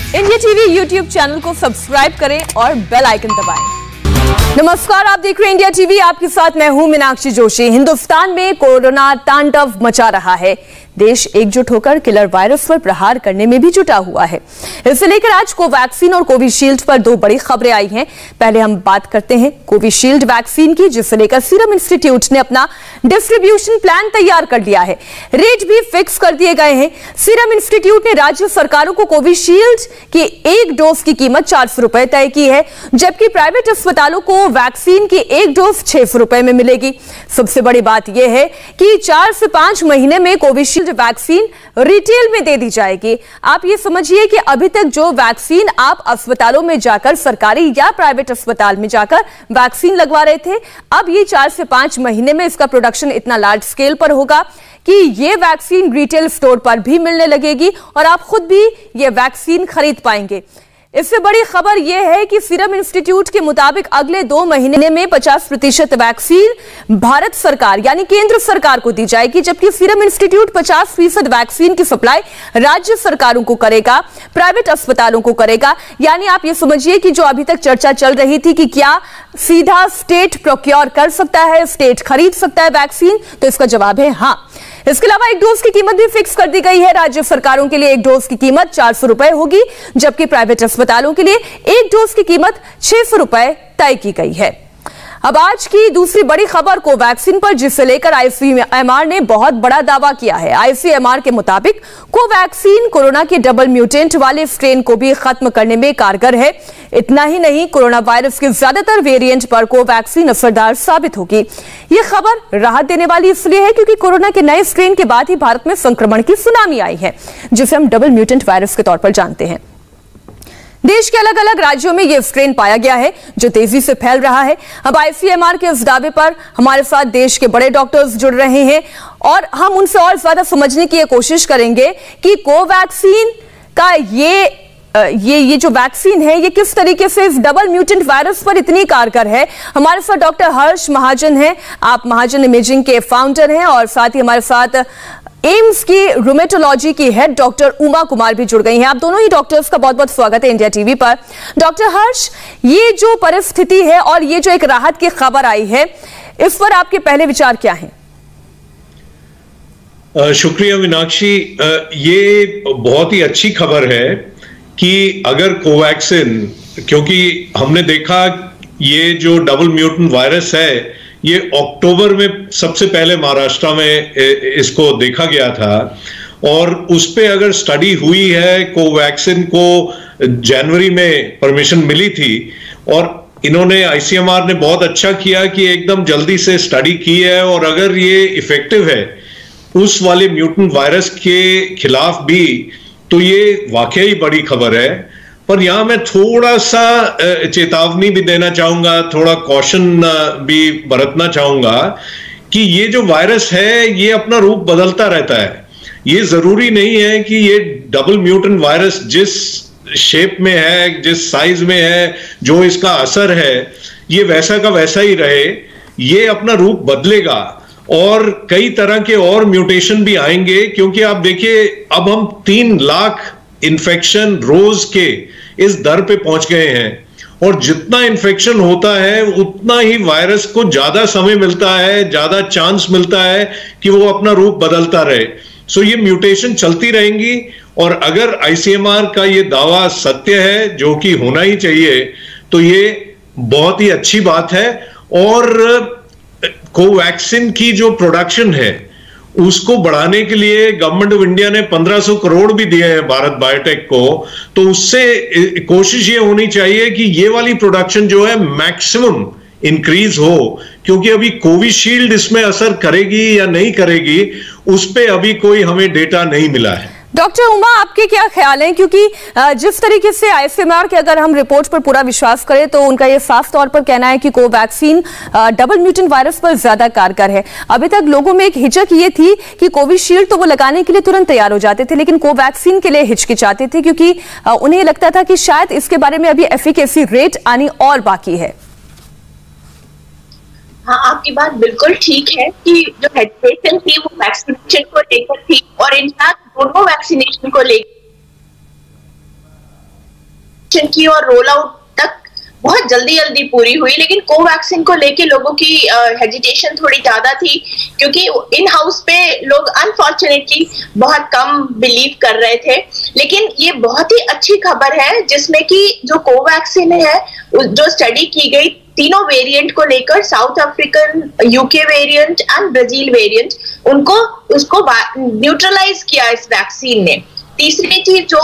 India TV YouTube channel को subscribe करें और बेल आइकन दबाएं। नमस्कार, आप देख रहे हैं इंडिया टीवी। आपके साथ मैं हूं मीनाक्षी जोशी। हिंदुस्तान में कोरोना तांडव मचा रहा है। देश एकजुट होकर किलर वायरस पर प्रहार करने में भी जुटा हुआ है। इसे लेकर आज कोवैक्सीन और कोविशील्ड पर दो बड़ी खबरें आई हैं। पहले हम बात करते हैं कोविशील्ड वैक्सीन की, जिसे लेकर सीरम इंस्टीट्यूट ने अपना डिस्ट्रीब्यूशन प्लान तैयार कर लिया है। रेट भी फिक्स कर दिए गए हैं। सीरम इंस्टीट्यूट ने राज्य सरकारों को कोविशील्ड की एक डोज की कीमत 400 रुपए तय की है, जबकि प्राइवेट अस्पतालों को वैक्सीन की एक डोज 600 रुपए में मिलेगी। सबसे बड़ी बात यह है कि 4 से 5 महीने में कोविशील्ड वैक्सीन रिटेल में दे दी जाएगी। आप ये समझिए कि अभी तक जो वैक्सीन आप अस्पतालों में जाकर, सरकारी या प्राइवेट अस्पताल में जाकर वैक्सीन लगवा रहे थे, अब ये 4 से 5 महीने में इसका प्रोडक्शन इतना लार्ज स्केल पर होगा कि ये वैक्सीन रिटेल स्टोर पर भी मिलने लगेगी और आप खुद भी ये वैक्सीन खरीद पाएंगे। इससे बड़ी खबर यह है कि सीरम इंस्टीट्यूट के मुताबिक अगले 2 महीने में 50% वैक्सीन भारत सरकार यानी केंद्र सरकार को दी जाएगी, जबकि सीरम इंस्टीट्यूट 50% वैक्सीन की सप्लाई राज्य सरकारों को करेगा, प्राइवेट अस्पतालों को करेगा। यानी आप ये समझिए कि जो अभी तक चर्चा चल रही थी कि क्या सीधा स्टेट प्रोक्योर कर सकता है, स्टेट खरीद सकता है वैक्सीन, तो इसका जवाब है हाँ। इसके अलावा एक डोज की कीमत भी फिक्स कर दी गई है। राज्य सरकारों के लिए एक डोज की कीमत 400 रुपए होगी, जबकि प्राइवेट अस्पतालों के लिए एक डोज की कीमत 600 रुपए तय की गई है। अब आज की दूसरी बड़ी खबर कोवैक्सीन पर, जिसे लेकर आईसीएमआर ने बहुत बड़ा दावा किया है। आईसीएमआर के मुताबिक कोवैक्सीन कोरोना के डबल म्यूटेंट वाले स्ट्रेन को भी खत्म करने में कारगर है। इतना ही नहीं, कोरोना वायरस के ज्यादातर वेरिएंट पर कोवैक्सीन असरदार साबित होगी। यह खबर राहत देने वाली इसलिए है क्योंकि कोरोना के नए स्ट्रेन के बाद ही भारत में संक्रमण की सुनामी आई है, जिसे हम डबल म्यूटेंट वायरस के तौर पर जानते हैं। देश के अलग अलग राज्यों में यह स्ट्रेन पाया गया है, जो तेजी से फैल रहा है। अब आईसीएमआर के इस दावे पर हमारे साथ देश के बड़े डॉक्टर्स जुड़ रहे हैं और हम उनसे और ज्यादा समझने की कोशिश करेंगे कि कोवैक्सीन का ये जो वैक्सीन है, ये किस तरीके से इस डबल म्यूटेंट वायरस पर इतनी कारगर है। हमारे साथ डॉक्टर हर्ष महाजन हैं। आप महाजन इमेजिंग के फाउंडर हैं और साथ ही हमारे साथ एम्स की रूमेटोलॉजी की हेड डॉक्टर उमा कुमार भी जुड़ गई हैं। आप दोनों ही डॉक्टर्स का बहुत बहुत स्वागत है इंडिया टीवी पर। डॉक्टर हर्ष, ये जो परिस्थिति है और ये जो एक राहत की खबर आई है, इस पर आपके पहले विचार क्या हैं? शुक्रिया मीनाक्षी। ये बहुत ही अच्छी खबर है कि अगर कोवैक्सीन, क्योंकि हमने देखा ये जो डबल म्यूटेंट वायरस है, ये अक्टूबर में सबसे पहले महाराष्ट्र में इसको देखा गया था और उस पे अगर स्टडी हुई है, कोवैक्सीन को जनवरी में परमिशन मिली थी और इन्होंने आईसीएमआर ने बहुत अच्छा किया कि एकदम जल्दी से स्टडी की है और अगर ये इफेक्टिव है उस वाले म्यूटेंट वायरस के खिलाफ भी, तो ये वाकई बड़ी खबर है। पर यहां मैं थोड़ा सा चेतावनी भी देना चाहूंगा, थोड़ा कॉशन भी बरतना चाहूंगा कि ये जो वायरस है ये अपना रूप बदलता रहता है। ये जरूरी नहीं है कि ये डबल म्यूटेंट वायरस जिस शेप में है, जिस साइज में है, जो इसका असर है, ये वैसा का वैसा ही रहे। ये अपना रूप बदलेगा और कई तरह के और म्यूटेशन भी आएंगे, क्योंकि आप देखिए अब हम 3 लाख इन्फेक्शन रोज के इस दर पे पहुंच गए हैं और जितना इन्फेक्शन होता है उतना ही वायरस को ज्यादा समय मिलता है, ज्यादा चांस मिलता है कि वो अपना रूप बदलता रहे। सो ये म्यूटेशन चलती रहेंगी और अगर आईसीएमआर का ये दावा सत्य है, जो कि होना ही चाहिए, तो ये बहुत ही अच्छी बात है। और कोवैक्सीन की जो प्रोडक्शन है उसको बढ़ाने के लिए गवर्नमेंट ऑफ इंडिया ने 1500 करोड़ भी दिए हैं भारत बायोटेक को, तो उससे कोशिश ये होनी चाहिए कि ये वाली प्रोडक्शन जो है मैक्सिमम इंक्रीज हो, क्योंकि अभी कोविशील्ड इसमें असर करेगी या नहीं करेगी उस पे अभी कोई हमें डेटा नहीं मिला है। डॉक्टर उमा, आपके क्या ख्याल हैं? क्योंकि जिस तरीके से आईसीएमआर के अगर हम रिपोर्ट पर पूरा विश्वास करें तो उनका ये साफ तौर पर कहना है कि कोवैक्सीन डबल म्यूटेंट वायरस पर ज्यादा कारगर है। अभी तक लोगों में एक हिचक ये थी कि कोविशील्ड तो वो लगाने के लिए तुरंत तैयार हो जाते थे, लेकिन कोवैक्सीन के लिए हिचकिचाते थे क्योंकि उन्हें लगता था कि शायद इसके बारे में अभी एफिकेसी रेट आनी और बाकी है। हाँ, आपकी बात बिल्कुल ठीक है कि जो हेजिटेशन थी वो वैक्सीनेशन को लेकर थी और इनफैक्ट दोनों वैक्सीनेशन को लेकर वैक्सीनेशन की और रोल आउट तक बहुत जल्दी पूरी हुई, लेकिन कोवैक्सीन को लेके लोगों की हेजिटेशन थोड़ी ज्यादा थी, क्योंकि इन हाउस पे लोग अनफॉर्चुनेटली बहुत कम बिलीव कर रहे थे। लेकिन ये बहुत ही अच्छी खबर है जिसमें कि जो कोवैक्सीन है, जो स्टडी की गई तीनों वेरिएंट को लेकर, south African, UK variant and Brazil variant, उसको न्यूट्रलाइज किया इस वैक्सीन ने। तीसरी चीज जो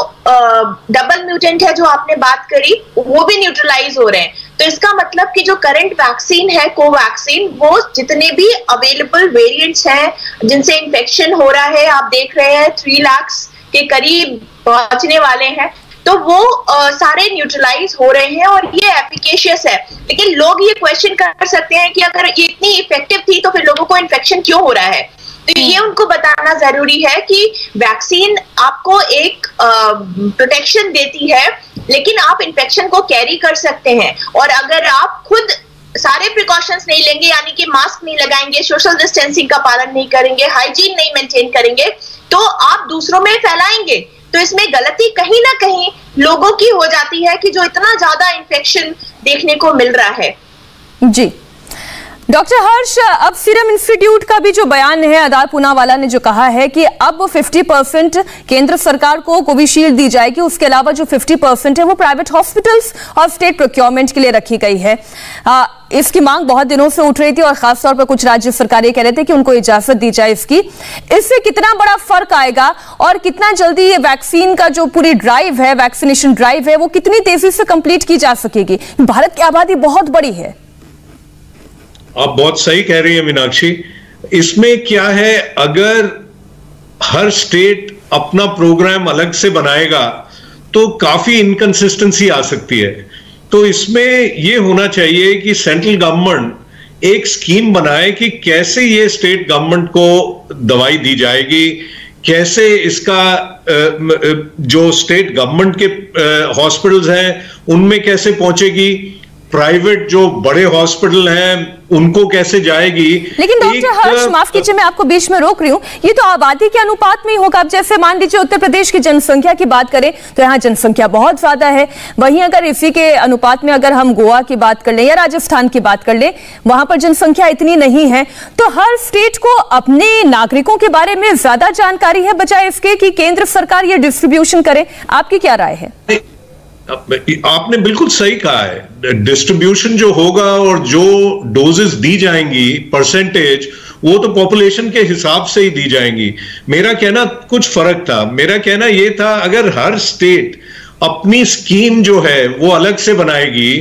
डबल म्यूटेंट है जो आपने बात करी, वो भी न्यूट्रलाइज हो रहे हैं। तो इसका मतलब कि जो करंट वैक्सीन है कोवैक्सीन, वो जितने भी अवेलेबल वेरिएंट्स हैं जिनसे इन्फेक्शन हो रहा है, आप देख रहे हैं 3 लाख के करीब पहुंचने वाले हैं, तो वो सारे न्यूट्रलाइज हो रहे हैं और ये एफिकेशियस है। लेकिन लोग ये क्वेश्चन कर सकते हैं कि अगर ये इतनी इफेक्टिव थी तो फिर लोगों को इन्फेक्शन क्यों हो रहा है। तो ये उनको बताना जरूरी है कि वैक्सीन आपको एक प्रोटेक्शन देती है, लेकिन आप इन्फेक्शन को कैरी कर सकते हैं। और अगर आप खुद सारे प्रिकॉशंस नहीं लेंगे, यानी कि मास्क नहीं लगाएंगे, सोशल डिस्टेंसिंग का पालन नहीं करेंगे, हाइजीन नहीं मेंटेन करेंगे, तो आप दूसरों में फैलाएंगे। तो इसमें गलती कहीं ना कहीं लोगों की हो जाती है कि जो इतना ज्यादा इन्फेक्शन देखने को मिल रहा है। जी डॉक्टर हर्ष, अब सीरम इंस्टीट्यूट का भी जो बयान है, आदार पूनावाला ने जो कहा है कि अब 50% केंद्र सरकार को कोविशील्ड दी जाएगी, उसके अलावा जो 50% है वो प्राइवेट हॉस्पिटल्स और स्टेट प्रोक्योरमेंट के लिए रखी गई है। इसकी मांग बहुत दिनों से उठ रही थी और खासतौर पर कुछ राज्य सरकारें कह रहे थे कि उनको इजाजत दी जाए इसकी। इससे कितना बड़ा फर्क आएगा और कितना जल्दी ये वैक्सीन का जो पूरी ड्राइव है, वैक्सीनेशन ड्राइव है, वो कितनी तेजी से कंप्लीट की जा सकेगी? भारत की आबादी बहुत बड़ी है। आप बहुत सही कह रही हैं मीनाक्षी। इसमें क्या है, अगर हर स्टेट अपना प्रोग्राम अलग से बनाएगा तो काफी इनकंसिस्टेंसी आ सकती है। तो इसमें यह होना चाहिए कि सेंट्रल गवर्नमेंट एक स्कीम बनाए कि कैसे ये स्टेट गवर्नमेंट को दवाई दी जाएगी, कैसे इसका जो स्टेट गवर्नमेंट के हॉस्पिटल्स हैं उनमें कैसे पहुंचेगी, प्राइवेट जो बड़े हॉस्पिटल हैं उनको कैसे जाएगी। लेकिन डॉक्टर हर्ष, माफ कीजिए मैं आपको बीच में रोक रही हूँ, ये तो आबादी के अनुपात में ही होगा। अब जैसे मान लीजिए उत्तर प्रदेश की जनसंख्या की बात करें तो यहाँ जनसंख्या बहुत ज्यादा है, वहीं अगर इसी के अनुपात में अगर हम गोवा की बात कर लें या राजस्थान की बात कर लें, वहां पर जनसंख्या इतनी नहीं है। तो हर स्टेट को अपने नागरिकों के बारे में ज्यादा जानकारी है बजाय इसके कि केंद्र सरकार ये डिस्ट्रीब्यूशन करे। आपकी क्या राय है? आपने बिल्कुल सही कहा है। डिस्ट्रीब्यूशन जो होगा और जो डोजेस दी जाएंगी परसेंटेज, वो तो पॉपुलेशन के हिसाब से ही दी जाएंगी। मेरा कहना कुछ फर्क था। मेरा कहना ये था, अगर हर स्टेट अपनी स्कीम जो है वो अलग से बनाएगी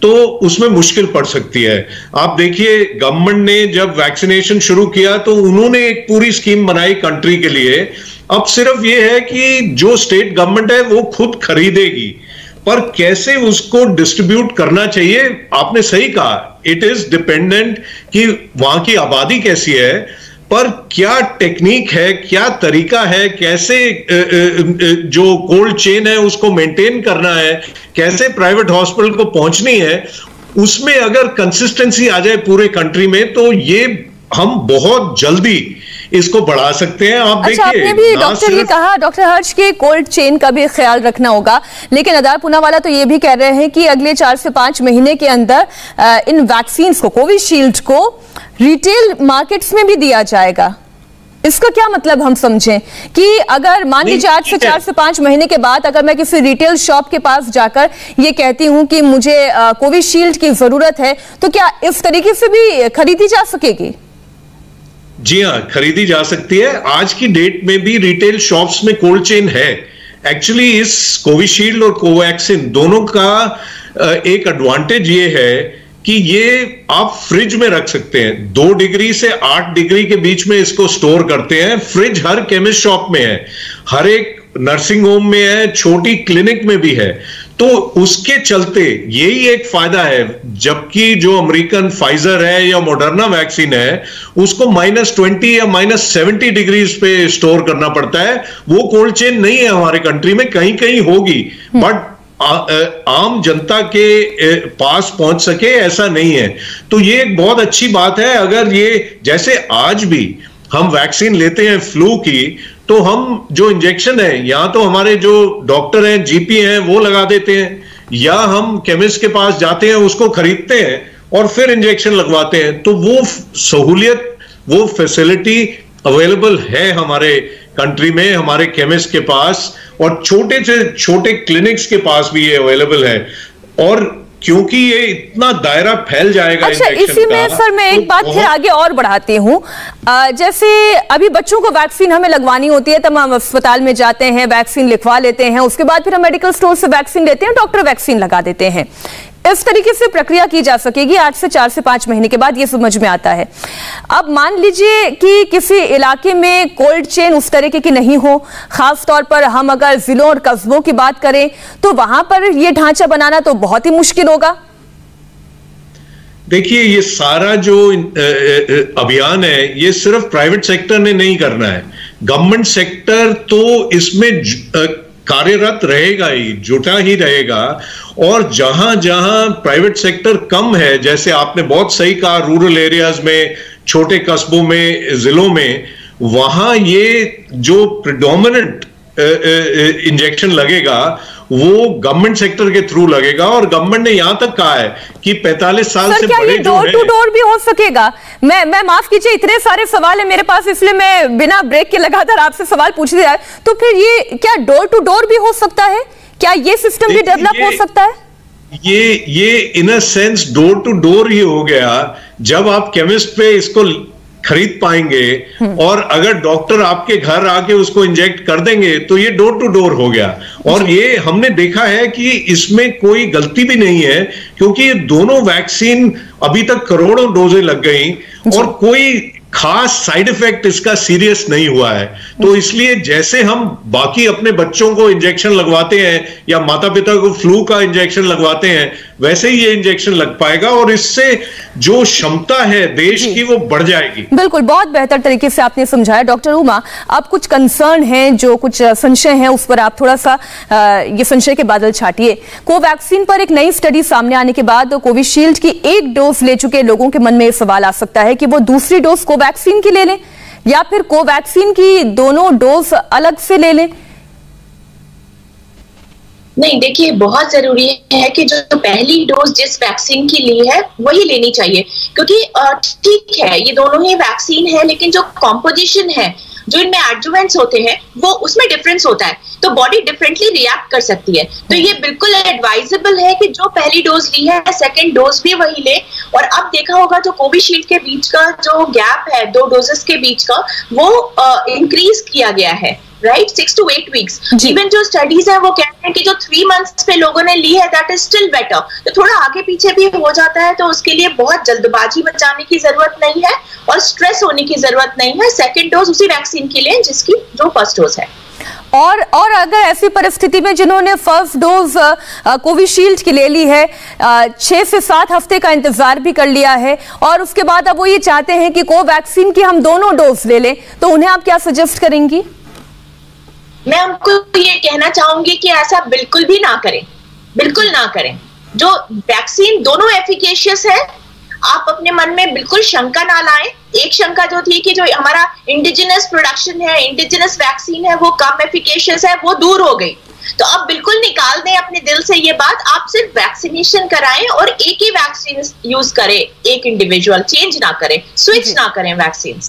तो उसमें मुश्किल पड़ सकती है। आप देखिए, गवर्नमेंट ने जब वैक्सीनेशन शुरू किया तो उन्होंने एक पूरी स्कीम बनाई कंट्री के लिए। अब सिर्फ ये है कि जो स्टेट गवर्नमेंट है वो खुद खरीदेगी, पर कैसे उसको डिस्ट्रीब्यूट करना चाहिए, आपने सही कहा, इट इज डिपेंडेंट कि वहां की आबादी कैसी है, पर क्या टेक्निक है, क्या तरीका है, कैसे जो कोल्ड चेन है उसको मेंटेन करना है, कैसे प्राइवेट हॉस्पिटल को पहुंचनी है, उसमें अगर कंसिस्टेंसी आ जाए पूरे कंट्री में तो ये हम बहुत जल्दी इसको बढ़ा सकते हैं। आप देखिए, आपने भी डॉक्टर ये कहा, डॉक्टर हर्ष, की कोल्ड चेन का भी ख्याल रखना होगा, लेकिन आदार पूनावाला तो ये भी कह रहे हैं कि अगले 4 से 5 महीने के अंदर इन वैक्सीन को, कोविशील्ड को रिटेल मार्केट्स में भी दिया जाएगा। इसका क्या मतलब हम समझें कि अगर मान लीजिए आज से 4 से 5 महीने के बाद अगर मैं किसी रिटेल शॉप के पास जाकर ये कहती हूं कि मुझे कोविशील्ड की जरूरत है, तो क्या इस तरीके से भी खरीदी जा सकेगी? जी हाँ, खरीदी जा सकती है। आज की डेट में भी रिटेल शॉप्स में कोल्ड चेन है। एक्चुअली इस कोविशील्ड और कोवैक्सीन दोनों का एक एडवांटेज ये है कि ये आप फ्रिज में रख सकते हैं। 2 डिग्री से 8 डिग्री के बीच में इसको स्टोर करते हैं। फ्रिज हर केमिस्ट शॉप में है, हर एक नर्सिंग होम में है, छोटी क्लिनिक में भी है। तो उसके चलते यही एक फायदा है। जबकि जो अमेरिकन फाइजर है या मॉडर्ना वैक्सीन है उसको -20 या -70 डिग्रीज पे स्टोर करना पड़ता है। वो कोल्ड चेन नहीं है हमारे कंट्री में, कहीं कहीं होगी, बट आम जनता के पास पहुंच सके ऐसा नहीं है। तो ये एक बहुत अच्छी बात है। अगर ये, जैसे आज भी हम वैक्सीन लेते हैं फ्लू की, तो हम जो इंजेक्शन है, यहां तो हमारे जो डॉक्टर हैं, जीपी हैं, वो लगा देते हैं। या हम केमिस्ट के पास जाते हैं, उसको खरीदते हैं और फिर इंजेक्शन लगवाते हैं। तो वो सहूलियत, वो फैसिलिटी अवेलेबल है हमारे कंट्री में, हमारे केमिस्ट के पास, और छोटे से छोटे क्लिनिक्स के पास भी ये अवेलेबल है। और क्योंकि ये इतना दायरा फैल जाएगा। अच्छा, इसी में सर मैं एक बात फिर आगे और बढ़ाती हूँ। जैसे अभी बच्चों को वैक्सीन हमें लगवानी होती है, तब हम अस्पताल में जाते हैं, वैक्सीन लिखवा लेते हैं, उसके बाद फिर हम मेडिकल स्टोर से वैक्सीन लेते हैं, डॉक्टर वैक्सीन लगा देते हैं। इस तरीके से प्रक्रिया की जा सकेगी 8 से 4 से 5 महीने के बाद, ये समझ में आता है। अब मान लीजिए कि किसी इलाके में कोल्ड चेन उस तरीके की नहीं हो, खास तौर पर हम अगर जिलों और कस्बों की बात करें तो वहां पर ये ढांचा बनाना तो बहुत ही मुश्किल होगा। देखिए, ये सारा जो अभियान है, ये सिर्फ प्राइवेट सेक्टर ने नहीं करना है, गवर्नमेंट सेक्टर तो इसमें कार्यरत रहेगा ही, जुटा ही रहेगा। और जहां जहां प्राइवेट सेक्टर कम है, जैसे आपने बहुत सही कहा, रूरल एरियाज में, छोटे कस्बों में, जिलों में, वहां ये जो प्रिडोमिनेंट इंजेक्शन लगेगा वो गवर्नमेंट सेक्टर के थ्रू लगेगा। और गवर्नमेंट ने यहां तक कहा है कि 45 साल से बड़े जो डोर टू डोर भी हो सकेगा। मैं माफ कीजिए, इतने सारे सवाल है मेरे पास, इसलिए मैं बिना ब्रेक के लगातार आपसे सवाल पूछ रहा है। तो फिर ये क्या डोर टू डोर भी हो सकता है? क्या ये सिस्टम भी डेवलप हो सकता है? ये in a sense door to door ही हो गया जब आप केमिस्ट पे इसको खरीद पाएंगे, और अगर डॉक्टर आपके घर आके उसको इंजेक्ट कर देंगे तो ये डोर टू डोर हो गया। और ये हमने देखा है कि इसमें कोई गलती भी नहीं है, क्योंकि ये दोनों वैक्सीन अभी तक करोड़ों डोजें लग गई और कोई खास साइड इफेक्ट इसका सीरियस नहीं हुआ है। तो इसलिए जैसे हम बाकी अपने बच्चों को इंजेक्शन लगवाते हैं या माता पिता को फ्लू का इंजेक्शन लगवाते हैं, वैसे ही ये इंजेक्शन लग पाएगा और इससे जो क्षमता है देश की वो बढ़ जाएगी। बिल्कुल, बहुत बेहतर तरीके से आपने समझाया। डॉक्टर उमा, अब कुछ कंसर्न हैं, जो कुछ संशय हैं, उस पर आप थोड़ा सा ये संशय के बादल छाटिए। कोवैक्सीन पर एक नई स्टडी सामने आने के बाद कोविशील्ड की 1 डोज ले चुके लोगों के मन में सवाल आ सकता है कि वो दूसरी डोज कोवैक्सीन की ले लें या फिर कोवैक्सीन की दोनों डोज अलग से ले लें। नहीं, देखिए, बहुत जरूरी है कि जो पहली डोज जिस वैक्सीन की ली है वही लेनी चाहिए, क्योंकि ठीक है ये दोनों ही वैक्सीन है, लेकिन जो कॉम्पोजिशन है, जो इनमें एडजुवेंट्स होते हैं, वो उसमें डिफरेंस होता है, तो बॉडी डिफरेंटली रिएक्ट कर सकती है। तो ये बिल्कुल एडवाइजेबल है कि जो पहली डोज ली है सेकंड डोज भी वही ले। और अब देखा होगा जो कोविशील्ड के बीच का जो गैप है 2 डोजेस के बीच का, वो इंक्रीज किया गया है, राइट, 6 to 8 वीक्स। इवन जो स्टडीज है वो कहते हैं कि जो 3 मंथ्स पे लोगों ने ली है दैट इज स्टिल बेटर। तो थोड़ा आगे पीछे भी हो जाता है, तो उसके लिए बहुत जल्दबाजी मचाने की जरूरत नहीं है और स्ट्रेस होने की जरूरत नहीं है। सेकंड डोज उसी वैक्सीन की लें जिसकी जो फर्स्ट डोज है। और अगर ऐसी परिस्थिति में जिन्होंने फर्स्ट डोज कोविशील्ड की ले ली है, 6 से 7 हफ्ते का इंतजार भी कर लिया है, और उसके बाद अब वो ये चाहते हैं कि कोवैक्सीन की हम दोनों डोज ले लें, तो उन्हें आप क्या सजेस्ट करेंगी? मैं हमको ये कहना चाहूंगी कि ऐसा बिल्कुल भी ना करें, बिल्कुल ना करें। जो वैक्सीन दोनों एफिकेशियस है, आप अपने मन में बिल्कुल शंका ना लाएं। एक शंका जो थी कि जो हमारा इंडिजिनस प्रोडक्शन है, इंडिजिनस वैक्सीन है, वो कम एफिकेशियस है, वो दूर हो गई। तो अब बिल्कुल निकाल दें अपने दिल से ये बात, आप सिर्फ वैक्सीनेशन कराएं और एक ही वैक्सीन यूज करें, एक इंडिविजुअल, चेंज ना करें, स्विच ना करें वैक्सीन।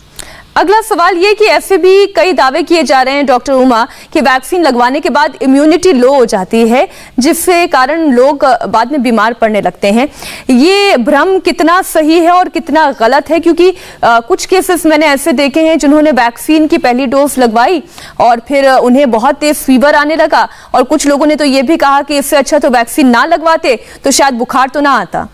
अगला सवाल ये कि ऐसे भी कई दावे किए जा रहे हैं डॉक्टर उमा कि वैक्सीन लगवाने के बाद इम्यूनिटी लो हो जाती है, जिससे कारण लोग बाद में बीमार पड़ने लगते हैं। ये भ्रम कितना सही है और कितना गलत है? क्योंकि कुछ केसेस मैंने ऐसे देखे हैं जिन्होंने वैक्सीन की पहली डोज लगवाई और फिर उन्हें बहुत तेज फीवर आने लगा, और कुछ लोगों ने तो ये भी कहा कि इससे अच्छा तो वैक्सीन ना लगवाते तो शायद बुखार तो ना आता।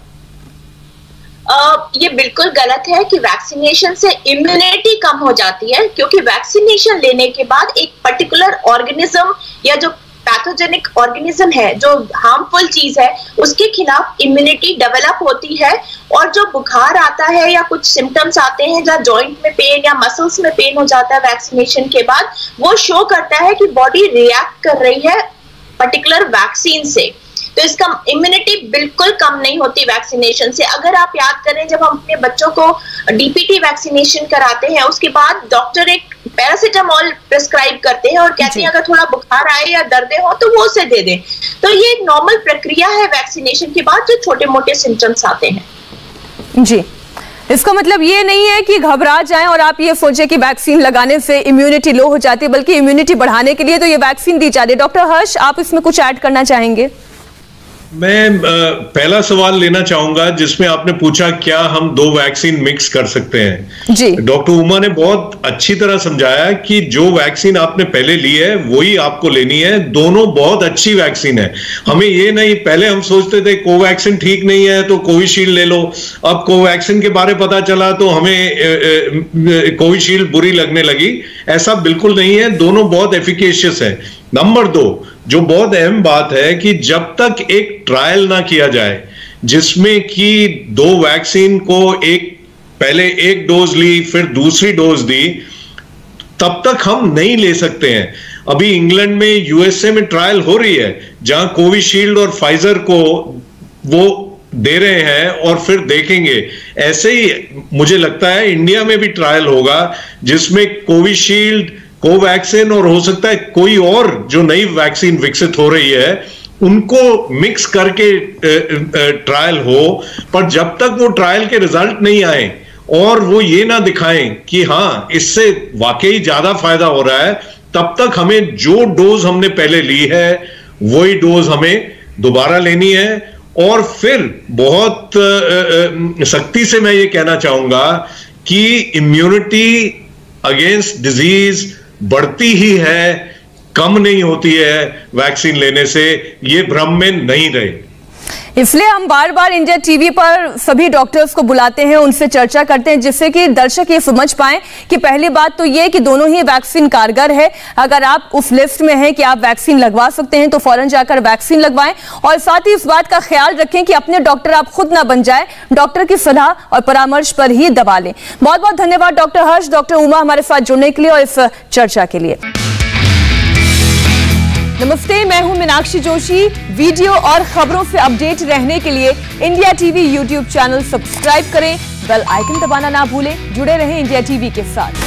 ये बिल्कुल गलत है कि वैक्सीनेशन से इम्यूनिटी कम हो जाती है, क्योंकि वैक्सीनेशन लेने के बाद एक पर्टिकुलर ऑर्गेनिज्म या जो पैथोजेनिक ऑर्गेनिज्म है, जो हार्मफुल चीज है, उसके खिलाफ इम्यूनिटी डेवलप होती है। और जो बुखार आता है या कुछ सिम्टम्स आते हैं जहाँ जॉइंट में पेन या मसल्स में पेन हो जाता है वैक्सीनेशन के बाद, वो शो करता है कि बॉडी रिएक्ट कर रही है पर्टिकुलर वैक्सीन से। तो इसका इम्यूनिटी बिल्कुल कम नहीं होती वैक्सीनेशन से। अगर आप याद करें, जब हम अपने बच्चों को डीपीटी वैक्सीनेशन कराते हैं, उसके बाद डॉक्टर एक पैरासीटामोल प्रिस्क्राइब करते हैं और कहते हैं अगर थोड़ा बुखार आए या दर्द हो तो वो उसे दे दें। तो ये एक नॉर्मल प्रक्रिया है वैक्सीनेशन के बाद जो छोटे मोटे सिम्टम्स आते हैं। जी, इसका मतलब ये नहीं है कि घबरा जाएं और आप ये सोचें कि वैक्सीन लगाने से इम्यूनिटी लो हो जाती है, बल्कि इम्यूनिटी बढ़ाने के लिए तो ये वैक्सीन दी जा रही है। डॉक्टर हर्ष, आप इसमें कुछ ऐड करना चाहेंगे? मैं पहला सवाल लेना चाहूंगा जिसमें आपने पूछा क्या हम दो वैक्सीन मिक्स कर सकते हैं। जी, डॉक्टर उमा ने बहुत अच्छी तरह समझाया कि जो वैक्सीन आपने पहले ली है वही आपको लेनी है। दोनों बहुत अच्छी वैक्सीन है। हमें ये नहीं, पहले हम सोचते थे कोवैक्सीन ठीक नहीं है तो कोविशील्ड ले लो, अब कोवैक्सीन के बारे पता चला तो हमें कोविशील्ड बुरी लगने लगी। ऐसा बिल्कुल नहीं है, दोनों बहुत एफिकेशियस है। नंबर 2, जो बहुत अहम बात है कि जब तक एक ट्रायल ना किया जाए जिसमें कि दो वैक्सीन को पहले एक डोज ली फिर दूसरी डोज दी, तब तक हम नहीं ले सकते हैं। अभी इंग्लैंड में, यूएसए में ट्रायल हो रही है जहां कोविशील्ड और फाइजर को वो दे रहे हैं और फिर देखेंगे। ऐसे ही मुझे लगता है इंडिया में भी ट्रायल होगा जिसमें कोविशील्ड, कोवैक्सीन और हो सकता है कोई और जो नई वैक्सीन विकसित हो रही है उनको मिक्स करके ट्रायल हो। पर जब तक वो ट्रायल के रिजल्ट नहीं आए और वो ये ना दिखाएं कि हाँ इससे वाकई ज्यादा फायदा हो रहा है, तब तक हमें जो डोज हमने पहले ली है वही डोज हमें दोबारा लेनी है। और फिर बहुत सख्ती से मैं ये कहना चाहूंगा कि इम्यूनिटी अगेंस्ट डिजीज बढ़ती ही है, कम नहीं होती है वैक्सीन लेने से। ये भ्रम में नहीं रहे। इसलिए हम बार बार इंडिया टीवी पर सभी डॉक्टर्स को बुलाते हैं, उनसे चर्चा करते हैं, जिससे कि दर्शक ये समझ पाएं कि पहली बात तो ये कि दोनों ही वैक्सीन कारगर है। अगर आप उस लिस्ट में हैं कि आप वैक्सीन लगवा सकते हैं तो फौरन जाकर वैक्सीन लगवाएं, और साथ ही इस बात का ख्याल रखें कि अपने डॉक्टर आप खुद ना बन जाए, डॉक्टर की सलाह और परामर्श पर ही दवा लें। बहुत बहुत धन्यवाद डॉक्टर हर्ष, डॉक्टर उमा हमारे साथ जुड़ने के लिए और इस चर्चा के लिए। नमस्ते, मैं हूं मीनाक्षी जोशी। वीडियो और खबरों से अपडेट रहने के लिए India TV YouTube channel subscribe करें, बेल आइकन दबाना ना भूलें। जुड़े रहें इंडिया टीवी के साथ।